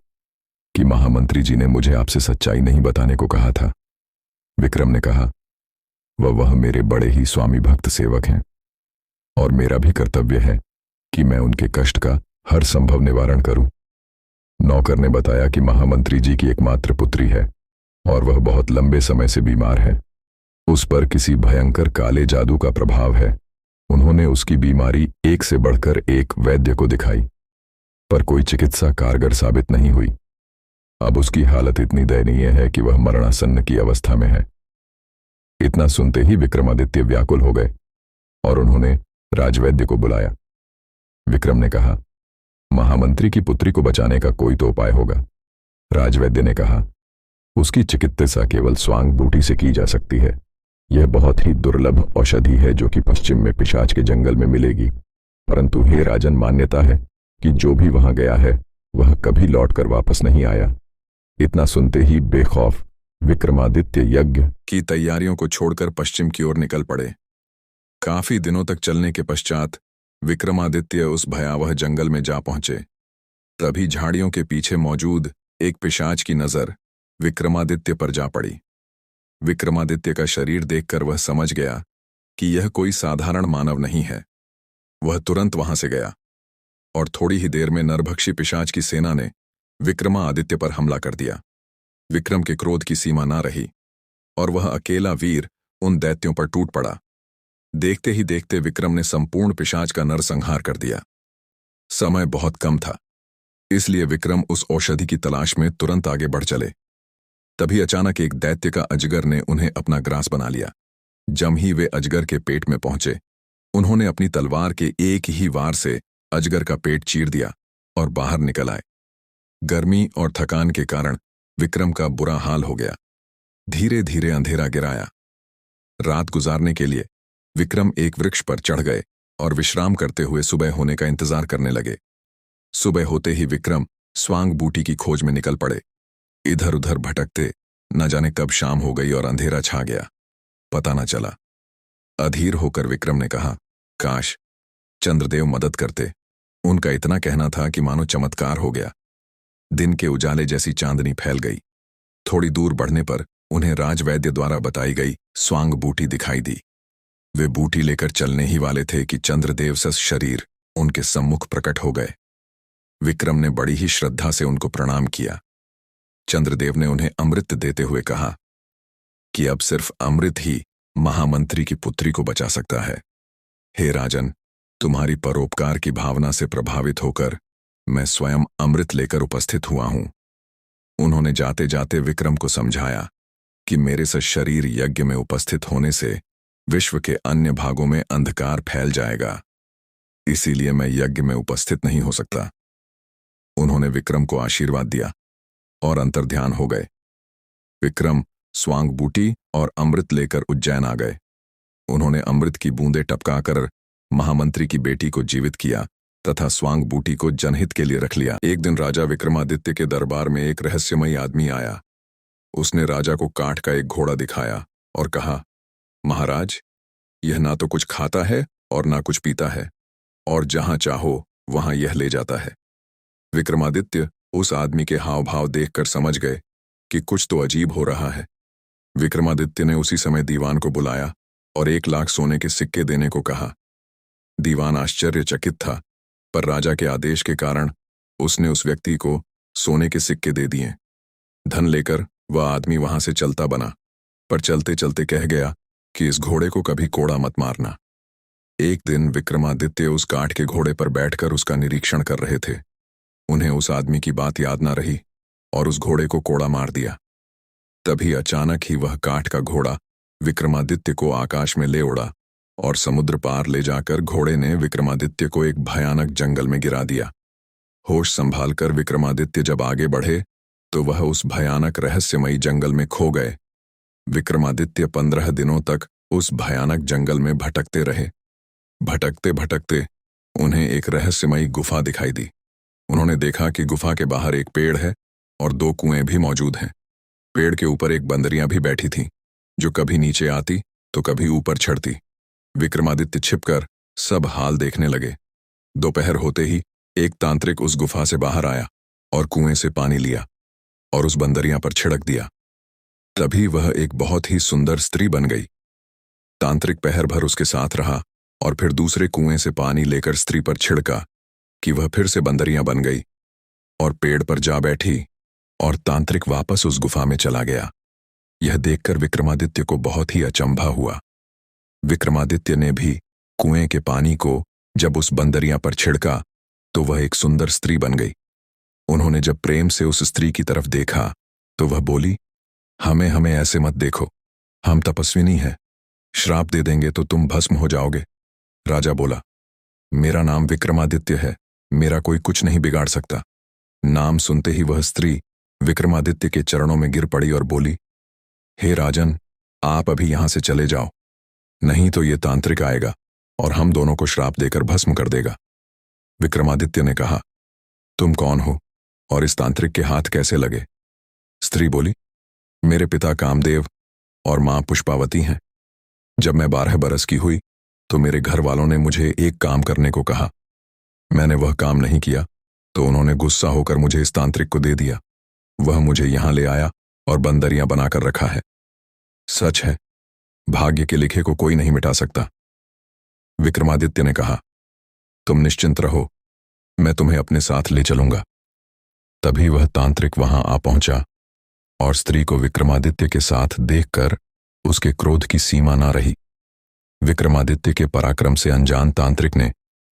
कि महामंत्री जी ने मुझे आपसे सच्चाई नहीं बताने को कहा था। विक्रम ने कहा, वह मेरे बड़े ही स्वामी भक्त सेवक हैं और मेरा भी कर्तव्य है कि मैं उनके कष्ट का हर संभव निवारण करूं। नौकर ने बताया कि महामंत्री जी की एकमात्र पुत्री है और वह बहुत लंबे समय से बीमार है। उस पर किसी भयंकर काले जादू का प्रभाव है। उन्होंने उसकी बीमारी एक से बढ़कर एक वैद्य को दिखाई, पर कोई चिकित्सा कारगर साबित नहीं हुई। अब उसकी हालत इतनी दयनीय है कि वह मरणासन्न की अवस्था में है। इतना सुनते ही विक्रमादित्य व्याकुल हो गए और उन्होंने राजवैद्य को बुलाया। विक्रम ने कहा, महामंत्री की पुत्री को बचाने का कोई तो उपाय होगा। राजवैद्य ने कहा, उसकी चिकित्सा केवल स्वांग बूटी से की जा सकती है। यह बहुत ही दुर्लभ औषधि है जो कि पश्चिम में पिशाच के जंगल में मिलेगी। परंतु हे राजन, मान्यता है कि जो भी वहां गया है वह कभी लौटकर वापस नहीं आया। इतना सुनते ही बेखौफ विक्रमादित्य यज्ञ की तैयारियों को छोड़कर पश्चिम की ओर निकल पड़े। काफी दिनों तक चलने के पश्चात विक्रमादित्य उस भयावह जंगल में जा पहुंचे। तभी झाड़ियों के पीछे मौजूद एक पिशाच की नजर विक्रमादित्य पर जा पड़ी। विक्रमादित्य का शरीर देखकर वह समझ गया कि यह कोई साधारण मानव नहीं है। वह तुरंत वहां से गया और थोड़ी ही देर में नरभक्षी पिशाच की सेना ने विक्रमादित्य पर हमला कर दिया। विक्रम के क्रोध की सीमा ना रही और वह अकेला वीर उन दैत्यों पर टूट पड़ा। देखते ही देखते विक्रम ने संपूर्ण पिशाच का नरसंहार कर दिया। समय बहुत कम था, इसलिए विक्रम उस औषधि की तलाश में तुरंत आगे बढ़ चले। तभी अचानक एक दैत्य का अजगर ने उन्हें अपना ग्रास बना लिया। जम ही वे अजगर के पेट में पहुंचे, उन्होंने अपनी तलवार के एक ही वार से अजगर का पेट चीर दिया और बाहर निकल आए। गर्मी और थकान के कारण विक्रम का बुरा हाल हो गया। धीरे धीरे अंधेरा गिराया। रात गुजारने के लिए विक्रम एक वृक्ष पर चढ़ गए और विश्राम करते हुए सुबह होने का इंतजार करने लगे। सुबह होते ही विक्रम स्वांग बूटी की खोज में निकल पड़े। इधर उधर भटकते न जाने कब शाम हो गई और अंधेरा छा गया, पता न चला। अधीर होकर विक्रम ने कहा, काश चंद्रदेव मदद करते। उनका इतना कहना था कि मानो चमत्कार हो गया। दिन के उजाले जैसी चांदनी फैल गई। थोड़ी दूर बढ़ने पर उन्हें राजवैद्य द्वारा बताई गई स्वांग बूटी दिखाई दी। वे बूटी लेकर चलने ही वाले थे कि चंद्रदेव सस शरीर उनके सम्मुख प्रकट हो गए। विक्रम ने बड़ी ही श्रद्धा से उनको प्रणाम किया। चंद्रदेव ने उन्हें अमृत देते हुए कहा कि अब सिर्फ अमृत ही महामंत्री की पुत्री को बचा सकता है। हे राजन, तुम्हारी परोपकार की भावना से प्रभावित होकर मैं स्वयं अमृत लेकर उपस्थित हुआ हूं। उन्होंने जाते जाते विक्रम को समझाया कि मेरे से शरीर यज्ञ में उपस्थित होने से विश्व के अन्य भागों में अंधकार फैल जाएगा, इसीलिए मैं यज्ञ में उपस्थित नहीं हो सकता। उन्होंने विक्रम को आशीर्वाद दिया और अंतर्ध्यान हो गए। विक्रम स्वांग बूटी और अमृत लेकर उज्जैन आ गए। उन्होंने अमृत की बूंदें टपकाकर महामंत्री की बेटी को जीवित किया तथा स्वांग बूटी को जनहित के लिए रख लिया। एक दिन राजा विक्रमादित्य के दरबार में एक रहस्यमयी आदमी आया। उसने राजा को काठ का एक घोड़ा दिखाया और कहा, महाराज, यह ना तो कुछ खाता है और ना कुछ पीता है, और जहां चाहो वहां यह ले जाता है। विक्रमादित्य उस आदमी के हाव भाव देखकर समझ गए कि कुछ तो अजीब हो रहा है। विक्रमादित्य ने उसी समय दीवान को बुलाया और 1,00,000 सोने के सिक्के देने को कहा। दीवान आश्चर्यचकित था, पर राजा के आदेश के कारण उसने उस व्यक्ति को सोने के सिक्के दे दिए। धन लेकर वह आदमी वहां से चलता बना, पर चलते चलते कह गया कि इस घोड़े को कभी कोड़ा मत मारना। एक दिन विक्रमादित्य उस काठ के घोड़े पर बैठकर उसका निरीक्षण कर रहे थे। उन्हें उस आदमी की बात याद न रही और उस घोड़े को कोड़ा मार दिया। तभी अचानक ही वह काठ का घोड़ा विक्रमादित्य को आकाश में ले उड़ा और समुद्र पार ले जाकर घोड़े ने विक्रमादित्य को एक भयानक जंगल में गिरा दिया। होश संभालकर विक्रमादित्य जब आगे बढ़े तो वह उस भयानक रहस्यमयी जंगल में खो गए। विक्रमादित्य 15 दिनों तक उस भयानक जंगल में भटकते रहे। भटकते भटकते उन्हें एक रहस्यमयी गुफा दिखाई दी। उन्होंने देखा कि गुफा के बाहर एक पेड़ है और 2 कुएं भी मौजूद हैं। पेड़ के ऊपर एक बंदरियां भी बैठी थीं, जो कभी नीचे आती तो कभी ऊपर चढ़ती। विक्रमादित्य छिपकर सब हाल देखने लगे। दोपहर होते ही एक तांत्रिक उस गुफा से बाहर आया और कुएं से पानी लिया और उस बंदरियां पर छिड़क दिया। तभी वह एक बहुत ही सुंदर स्त्री बन गई। तांत्रिक पहर भर उसके साथ रहा और फिर दूसरे कुएं से पानी लेकर स्त्री पर छिड़का कि वह फिर से बंदरियां बन गई और पेड़ पर जा बैठी और तांत्रिक वापस उस गुफा में चला गया। यह देखकर विक्रमादित्य को बहुत ही अचंभा हुआ। विक्रमादित्य ने भी कुएं के पानी को जब उस बंदरियां पर छिड़का तो वह एक सुंदर स्त्री बन गई। उन्होंने जब प्रेम से उस स्त्री की तरफ देखा तो वह बोली, हमें हमें ऐसे मत देखो, हम तपस्विनी हैं, श्राप दे देंगे तो तुम भस्म हो जाओगे। राजा बोला, मेरा नाम विक्रमादित्य है, मेरा कोई कुछ नहीं बिगाड़ सकता। नाम सुनते ही वह स्त्री विक्रमादित्य के चरणों में गिर पड़ी और बोली, हे राजन, आप अभी यहां से चले जाओ, नहीं तो ये तांत्रिक आएगा और हम दोनों को श्राप देकर भस्म कर देगा। विक्रमादित्य ने कहा, तुम कौन हो और इस तांत्रिक के हाथ कैसे लगे? स्त्री बोली, मेरे पिता कामदेव और मां पुष्पावती हैं। जब मैं 12 बरस की हुई तो मेरे घर वालों ने मुझे एक काम करने को कहा। मैंने वह काम नहीं किया तो उन्होंने गुस्सा होकर मुझे इस तांत्रिक को दे दिया। वह मुझे यहां ले आया और बंदरियां बनाकर रखा है। सच है, भाग्य के लिखे को कोई नहीं मिटा सकता। विक्रमादित्य ने कहा, तुम निश्चिंत रहो, मैं तुम्हें अपने साथ ले चलूंगा। तभी वह तांत्रिक वहां आ पहुंचा और स्त्री को विक्रमादित्य के साथ देखकर उसके क्रोध की सीमा ना रही। विक्रमादित्य के पराक्रम से अनजान तांत्रिक ने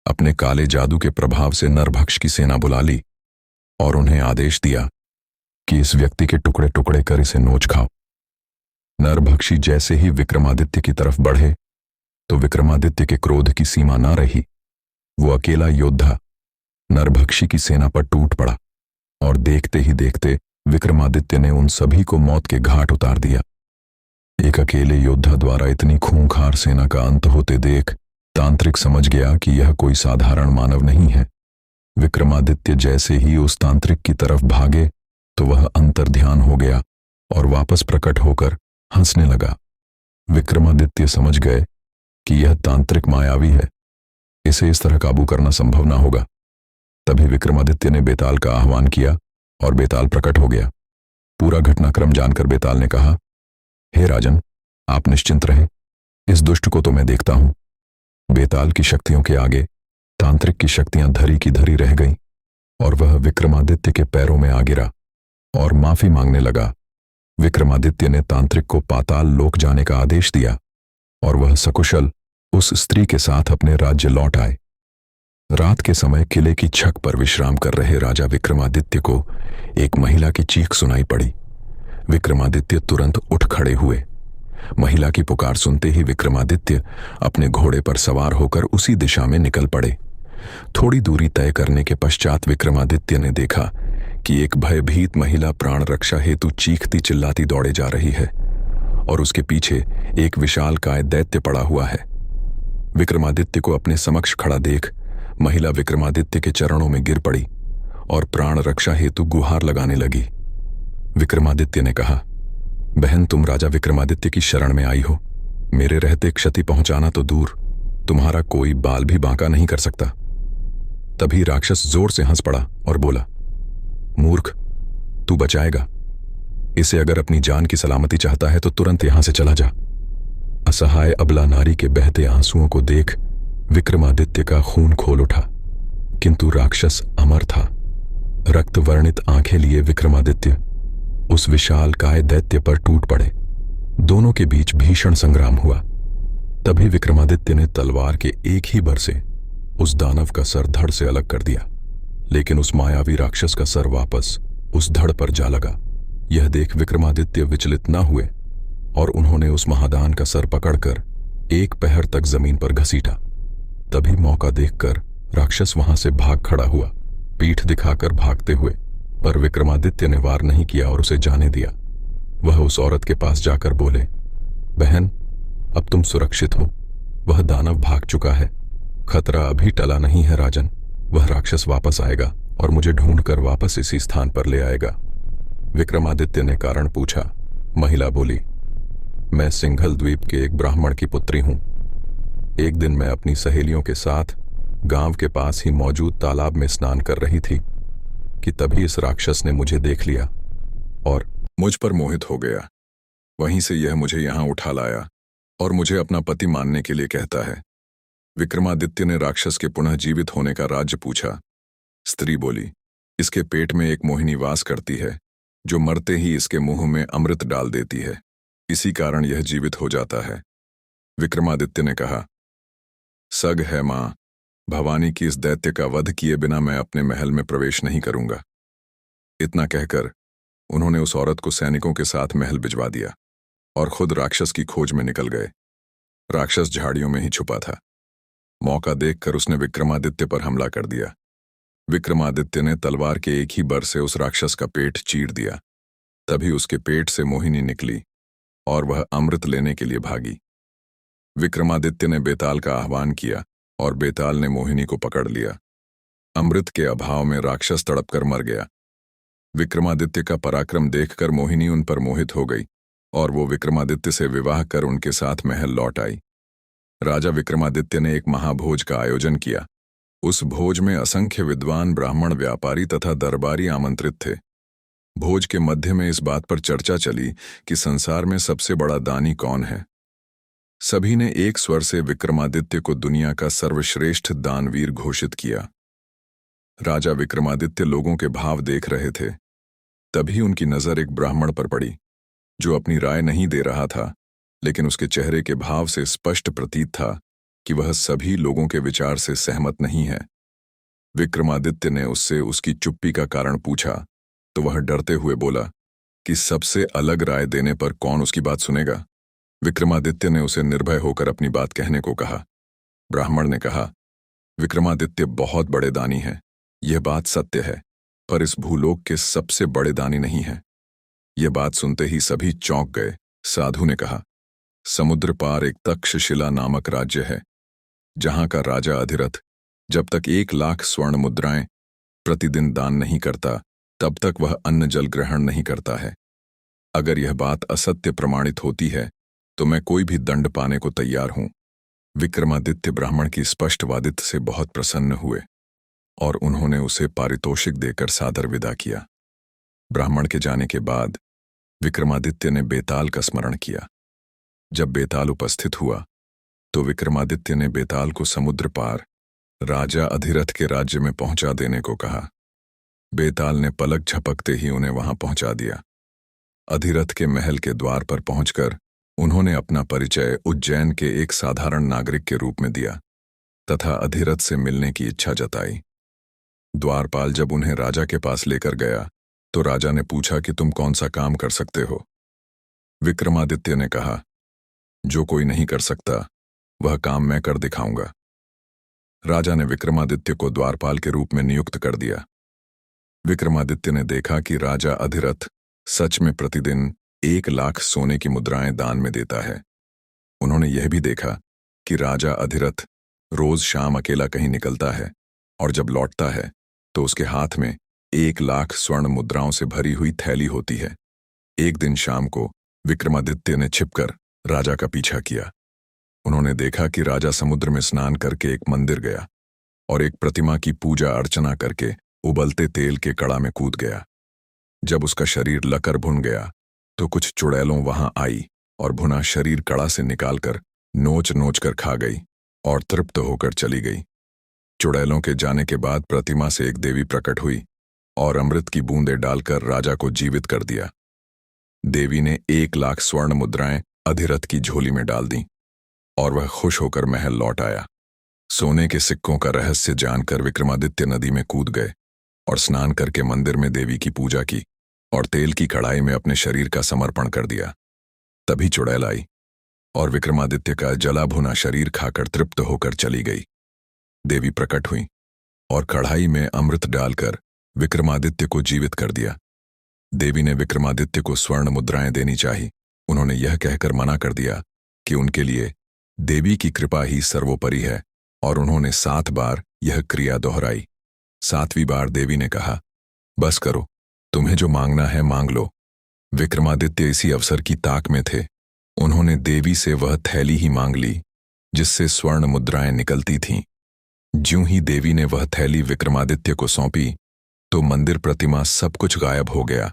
अपने काले जादू के प्रभाव से नरभक्ष की सेना बुला ली और उन्हें आदेश दिया कि इस व्यक्ति के टुकड़े टुकड़े कर इसे नोच खाओ। नरभक्षी जैसे ही विक्रमादित्य की तरफ बढ़े तो विक्रमादित्य के क्रोध की सीमा ना रही। वो अकेला योद्धा नरभक्षी की सेना पर टूट पड़ा और देखते ही देखते विक्रमादित्य ने उन सभी को मौत के घाट उतार दिया। एक अकेले योद्धा द्वारा इतनी खूंखार सेना का अंत होते देख तांत्रिक समझ गया कि यह कोई साधारण मानव नहीं है। विक्रमादित्य जैसे ही उस तांत्रिक की तरफ भागे तो वह अंतर्ध्यान हो गया और वापस प्रकट होकर हंसने लगा। विक्रमादित्य समझ गए कि यह तांत्रिक मायावी है, इसे इस तरह काबू करना संभव ना होगा। तभी विक्रमादित्य ने बेताल का आह्वान किया और बेताल प्रकट हो गया। पूरा घटनाक्रम जानकर बेताल ने कहा, हे राजन, आप निश्चिंत रहें, इस दुष्ट को तो मैं देखता हूं। बेताल की शक्तियों के आगे तांत्रिक की शक्तियां धरी की धरी रह गईं और वह विक्रमादित्य के पैरों में आ गिरा और माफी मांगने लगा। विक्रमादित्य ने तांत्रिक को पाताल लोक जाने का आदेश दिया और वह सकुशल उस स्त्री के साथ अपने राज्य लौट आए। रात के समय किले की छत पर विश्राम कर रहे राजा विक्रमादित्य को एक महिला की चीख सुनाई पड़ी। विक्रमादित्य तुरंत उठ खड़े हुए। महिला की पुकार सुनते ही विक्रमादित्य अपने घोड़े पर सवार होकर उसी दिशा में निकल पड़े। थोड़ी दूरी तय करने के पश्चात विक्रमादित्य ने देखा कि एक भयभीत महिला प्राण रक्षा हेतु चीखती चिल्लाती दौड़े जा रही है और उसके पीछे एक विशालकाय दैत्य पड़ा हुआ है। विक्रमादित्य को अपने समक्ष खड़ा देख महिला विक्रमादित्य के चरणों में गिर पड़ी और प्राण रक्षा हेतु गुहार लगाने लगी। विक्रमादित्य ने कहा, बहन, तुम राजा विक्रमादित्य की शरण में आई हो। मेरे रहते क्षति पहुंचाना तो दूर, तुम्हारा कोई बाल भी बांका नहीं कर सकता। तभी राक्षस जोर से हंस पड़ा और बोला, मूर्ख, तू बचाएगा। इसे अगर अपनी जान की सलामती चाहता है तो तुरंत यहां से चला जा। असहाय अबला नारी के बहते आंसुओं को देख विक्रमादित्य का खून खोल उठा, किंतु राक्षस अमर था। रक्त वर्णित आंखें लिए विक्रमादित्य उस विशाल काय दैत्य पर टूट पड़े। दोनों के बीच भीषण संग्राम हुआ। तभी विक्रमादित्य ने तलवार के एक ही भर से उस दानव का सर धड़ से अलग कर दिया, लेकिन उस मायावी राक्षस का सर वापस उस धड़ पर जा लगा। यह देख विक्रमादित्य विचलित न हुए और उन्होंने उस महादान का सर पकड़कर एक पहर तक जमीन पर घसीटा। तभी मौका देखकर राक्षस वहां से भाग खड़ा हुआ, पीठ दिखाकर भागते हुए, पर विक्रमादित्य ने वार नहीं किया और उसे जाने दिया। वह उस औरत के पास जाकर बोले, बहन, अब तुम सुरक्षित हो। वह दानव भाग चुका है, खतरा अभी टला नहीं है राजन। वह राक्षस वापस आएगा और मुझे ढूंढकर वापस इसी स्थान पर ले आएगा। विक्रमादित्य ने कारण पूछा। महिला बोली, मैं सिंघल द्वीप के एक ब्राह्मण की पुत्री हूं। एक दिन मैं अपनी सहेलियों के साथ गांव के पास ही मौजूद तालाब में स्नान कर रही थी कि तभी इस राक्षस ने मुझे देख लिया और मुझ पर मोहित हो गया। वहीं से यह मुझे यहां उठा लाया और मुझे अपना पति मानने के लिए कहता है। विक्रमादित्य ने राक्षस के पुनः जीवित होने का राज्य पूछा। स्त्री बोली, इसके पेट में एक मोहिनी वास करती है जो मरते ही इसके मुंह में अमृत डाल देती है, इसी कारण यह जीवित हो जाता है। विक्रमादित्य ने कहा, सग है मां, भवानी की इस दैत्य का वध किए बिना मैं अपने महल में प्रवेश नहीं करूंगा। इतना कहकर उन्होंने उस औरत को सैनिकों के साथ महल भिजवा दिया और खुद राक्षस की खोज में निकल गए। राक्षस झाड़ियों में ही छुपा था। मौका देखकर उसने विक्रमादित्य पर हमला कर दिया। विक्रमादित्य ने तलवार के एक ही बर से उस राक्षस का पेट चीर दिया। तभी उसके पेट से मोहिनी निकली और वह अमृत लेने के लिए भागी। विक्रमादित्य ने बेताल का आह्वान किया और बेताल ने मोहिनी को पकड़ लिया। अमृत के अभाव में राक्षस तड़पकर मर गया। विक्रमादित्य का पराक्रम देखकर मोहिनी उन पर मोहित हो गई और वो विक्रमादित्य से विवाह कर उनके साथ महल लौट आई। राजा विक्रमादित्य ने एक महाभोज का आयोजन किया। उस भोज में असंख्य विद्वान, ब्राह्मण, व्यापारी तथा दरबारी आमंत्रित थे। भोज के मध्य में इस बात पर चर्चा चली कि संसार में सबसे बड़ा दानी कौन है। सभी ने एक स्वर से विक्रमादित्य को दुनिया का सर्वश्रेष्ठ दानवीर घोषित किया। राजा विक्रमादित्य लोगों के भाव देख रहे थे। तभी उनकी नजर एक ब्राह्मण पर पड़ी जो अपनी राय नहीं दे रहा था, लेकिन उसके चेहरे के भाव से स्पष्ट प्रतीत था कि वह सभी लोगों के विचार से सहमत नहीं है। विक्रमादित्य ने उससे उसकी चुप्पी का कारण पूछा तो वह डरते हुए बोला कि सबसे अलग राय देने पर कौन उसकी बात सुनेगा। विक्रमादित्य ने उसे निर्भय होकर अपनी बात कहने को कहा। ब्राह्मण ने कहा, विक्रमादित्य बहुत बड़े दानी हैं, यह बात सत्य है, पर इस भूलोक के सबसे बड़े दानी नहीं है। यह बात सुनते ही सभी चौंक गए। साधु ने कहा, समुद्र पार एक तक्षशिला नामक राज्य है, जहां का राजा अधिरथ जब तक 1,00,000 स्वर्ण मुद्राएं प्रतिदिन दान नहीं करता, तब तक वह अन्न जल ग्रहण नहीं करता है। अगर यह बात असत्य प्रमाणित होती है तो मैं कोई भी दंड पाने को तैयार हूं। विक्रमादित्य ब्राह्मण की स्पष्टवादित्य से बहुत प्रसन्न हुए और उन्होंने उसे पारितोषिक देकर सादर विदा किया। ब्राह्मण के जाने के बाद विक्रमादित्य ने बेताल का स्मरण किया। जब बेताल उपस्थित हुआ तो विक्रमादित्य ने बेताल को समुद्र पार राजा अधिरथ के राज्य में पहुंचा देने को कहा। बेताल ने पलक झपकते ही उन्हें वहां पहुंचा दिया। अधिरथ के महल के द्वार पर पहुंचकर उन्होंने अपना परिचय उज्जैन के एक साधारण नागरिक के रूप में दिया तथा अधिरथ से मिलने की इच्छा जताई। द्वारपाल जब उन्हें राजा के पास लेकर गया तो राजा ने पूछा कि तुम कौन सा काम कर सकते हो। विक्रमादित्य ने कहा, जो कोई नहीं कर सकता वह काम मैं कर दिखाऊंगा। राजा ने विक्रमादित्य को द्वारपाल के रूप में नियुक्त कर दिया। विक्रमादित्य ने देखा कि राजा अधिरथ सच में प्रतिदिन 1,00,000 सोने की मुद्राएं दान में देता है। उन्होंने यह भी देखा कि राजा अधिरथ रोज शाम अकेला कहीं निकलता है और जब लौटता है तो उसके हाथ में 1,00,000 स्वर्ण मुद्राओं से भरी हुई थैली होती है। एक दिन शाम को विक्रमादित्य ने छिपकर राजा का पीछा किया। उन्होंने देखा कि राजा समुद्र में स्नान करके एक मंदिर गया और एक प्रतिमा की पूजा अर्चना करके उबलते तेल के कड़ा में कूद गया। जब उसका शरीर लकर भुन गया तो कुछ चुड़ैलों वहां आई और भुना शरीर कड़ा से निकालकर नोच नोच कर खा गई और तृप्त होकर चली गई। चुड़ैलों के जाने के बाद प्रतिमा से एक देवी प्रकट हुई और अमृत की बूंदें डालकर राजा को जीवित कर दिया। देवी ने 1,00,000 स्वर्ण मुद्राएं अधिरथ की झोली में डाल दी और वह खुश होकर महल लौट आया। सोने के सिक्कों का रहस्य जानकर विक्रमादित्य नदी में कूद गए और स्नान करके मंदिर में देवी की पूजा की और तेल की कढ़ाई में अपने शरीर का समर्पण कर दिया। तभी चुड़ैल आई और विक्रमादित्य का जला भुना शरीर खाकर तृप्त होकर चली गई। देवी प्रकट हुई और कढ़ाई में अमृत डालकर विक्रमादित्य को जीवित कर दिया। देवी ने विक्रमादित्य को स्वर्ण मुद्राएं देनी चाहिए। उन्होंने यह कहकर मना कर दिया कि उनके लिए देवी की कृपा ही सर्वोपरि है और उन्होंने 7 बार यह क्रिया दोहराई। 7वीं बार देवी ने कहा, बस करो, तुम्हें जो मांगना है मांग लो। विक्रमादित्य इसी अवसर की ताक में थे। उन्होंने देवी से वह थैली ही मांग ली जिससे स्वर्ण मुद्राएं निकलती थीं। ज्यों ही देवी ने वह थैली विक्रमादित्य को सौंपी तो मंदिर, प्रतिमा, सब कुछ गायब हो गया।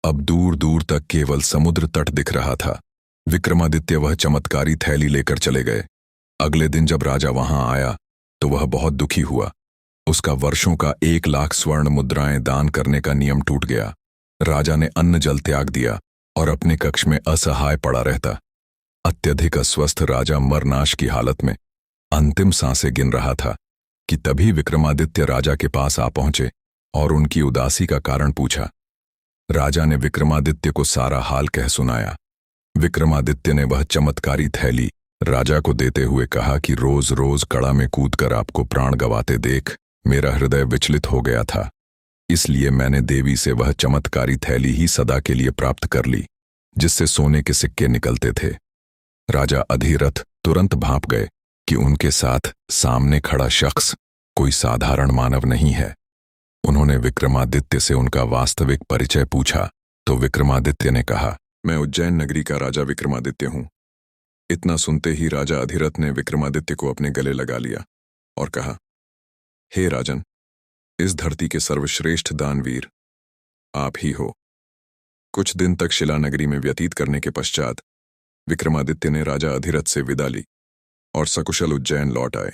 अब दूर दूर तक केवल समुद्र तट दिख रहा था। विक्रमादित्य वह चमत्कारी थैली लेकर चले गए। अगले दिन जब राजा वहां आया तो वह बहुत दुखी हुआ। उसका वर्षों का 1,00,000 स्वर्ण मुद्राएं दान करने का नियम टूट गया। राजा ने अन्न जल त्याग दिया और अपने कक्ष में असहाय पड़ा रहता। अत्यधिक अस्वस्थ राजा मरनाश की हालत में अंतिम सांसें गिन रहा था कि तभी विक्रमादित्य राजा के पास आ पहुंचे और उनकी उदासी का कारण पूछा। राजा ने विक्रमादित्य को सारा हाल कह सुनाया। विक्रमादित्य ने वह चमत्कारी थैली राजा को देते हुए कहा कि रोज रोज कड़ा में कूदकर आपको प्राण गंवाते देख मेरा हृदय विचलित हो गया था, इसलिए मैंने देवी से वह चमत्कारी थैली ही सदा के लिए प्राप्त कर ली, जिससे सोने के सिक्के निकलते थे। राजा अधिरथ तुरंत भांप गए कि उनके साथ सामने खड़ा शख्स कोई साधारण मानव नहीं है। उन्होंने विक्रमादित्य से उनका वास्तविक परिचय पूछा तो विक्रमादित्य ने कहा, मैं उज्जैन नगरी का राजा विक्रमादित्य हूं। इतना सुनते ही राजा अधिरथ ने विक्रमादित्य को अपने गले लगा लिया और कहा, हे राजन, इस धरती के सर्वश्रेष्ठ दानवीर आप ही हो। कुछ दिन तक शिला नगरी में व्यतीत करने के पश्चात विक्रमादित्य ने राजा अधिरथ से विदा ली और सकुशल उज्जैन लौट आए।